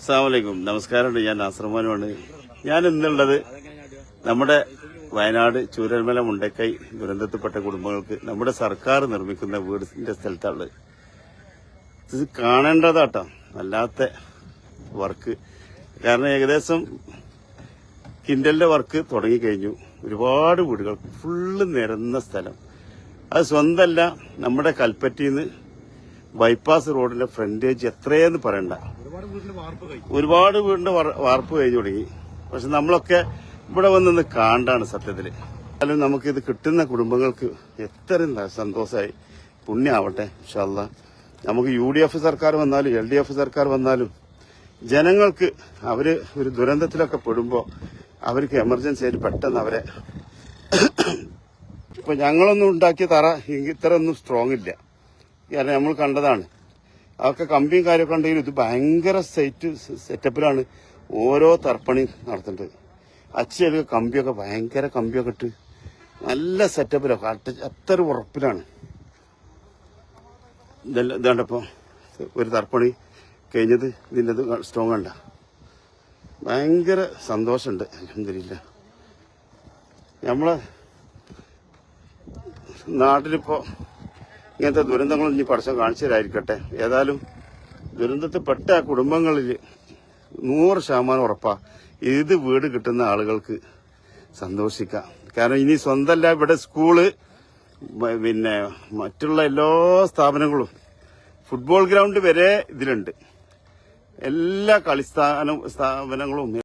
അസ്സലാമലൈക്കും. നമസ്കാരമുണ്ട്. ഞാൻ നാസർമാനുമാണ്. ഞാൻ ഇന്നുള്ളത് നമ്മുടെ വയനാട് ചൂരൽമല മുണ്ടക്കൈ ദുരന്തത്തിൽപ്പെട്ട കുടുംബങ്ങൾക്ക് നമ്മുടെ സർക്കാർ നിർമ്മിക്കുന്ന വീടിന്റെ സ്ഥലത്താണ്. ഇത് കാണേണ്ടതാട്ടോ, വല്ലാത്ത വർക്ക്. കാരണം ഏകദേശം കിൻഡലിന്റെ വർക്ക് തുടങ്ങിക്കഴിഞ്ഞു. ഒരുപാട് വീടുകൾ ഫുള്ള് നിരന്ന സ്ഥലം. അത് സ്വന്തമല്ല, നമ്മുടെ കൽപ്പറ്റയിന്ന് ബൈപ്പാസ് റോഡിന്റെ ഫ്രണ്ടേജ് എത്രയെന്ന് പറയണ്ട. ഒരുപാട് വീടിന്റെ വാർപ്പ് കഴിഞ്ഞു തുടങ്ങി. പക്ഷെ നമ്മളൊക്കെ ഇവിടെ വന്നൊന്ന് കാണാണ് സത്യത്തില്. എന്നാലും നമുക്കിത് കിട്ടുന്ന കുടുംബങ്ങൾക്ക് എത്രയും സന്തോഷമായി. പുണ്യാവട്ടെ ഇൻഷാ അല്ലാഹ്. നമുക്ക് UDF സർക്കാർ വന്നാലും LDF സർക്കാർ വന്നാലും ജനങ്ങൾക്ക് അവര് ഒരു ദുരന്തത്തിലൊക്കെ പെടുമ്പോൾ അവർക്ക് എമർജൻസി ആയിട്ട് പെട്ടെന്ന് അവരെ ഇപ്പൊ ഞങ്ങളൊന്നും ഉണ്ടാക്കിയ തറ ഇത്ര ഒന്നും സ്ട്രോങ് ഇല്ല. കാരണം നമ്മൾ കണ്ടതാണ്. അതൊക്കെ കമ്പിയും കാര്യമൊക്കെ ഉണ്ടെങ്കിലും ഇത് ഭയങ്കര സെറ്റപ്പിലാണ് ഓരോ തർപ്പണി നടത്തുന്നത്. അച്ചയൊക്കെ കമ്പിയൊക്കെ ഭയങ്കര കമ്പിയൊക്കെ ഇട്ട് നല്ല സെറ്റപ്പിലൊക്കെ അത്ര ഉറപ്പിലാണ്. ഇതാണ്ടപ്പോ ഒരു തർപ്പണി കഴിഞ്ഞത് ഇതിൻ്റെ സ്ട്രോങ് ഉണ്ട. ഭയങ്കര സന്തോഷമുണ്ട്. അൽഹംദുലില്ലാ. നമ്മളെ നാട്ടിലിപ്പോ ഇങ്ങനത്തെ ദുരന്തങ്ങളും ഇനി പടച്ചോൻ കാണിച്ചു തരായിരിക്കട്ടെ. ഏതായാലും ദുരന്തത്തിൽപ്പെട്ട കുടുംബങ്ങളിൽ 100% ഉറപ്പാ ഇത് വീട് കിട്ടുന്ന ആളുകൾക്ക് സന്തോഷിക്കാം. കാരണം ഇനി സ്വന്തമല്ല, ഇവിടെ സ്കൂള്, പിന്നെ മറ്റുള്ള എല്ലാ സ്ഥാപനങ്ങളും, ഫുട്ബോൾ ഗ്രൗണ്ട് വരെ ഇതിലുണ്ട്. എല്ലാ സ്ഥാപനങ്ങളും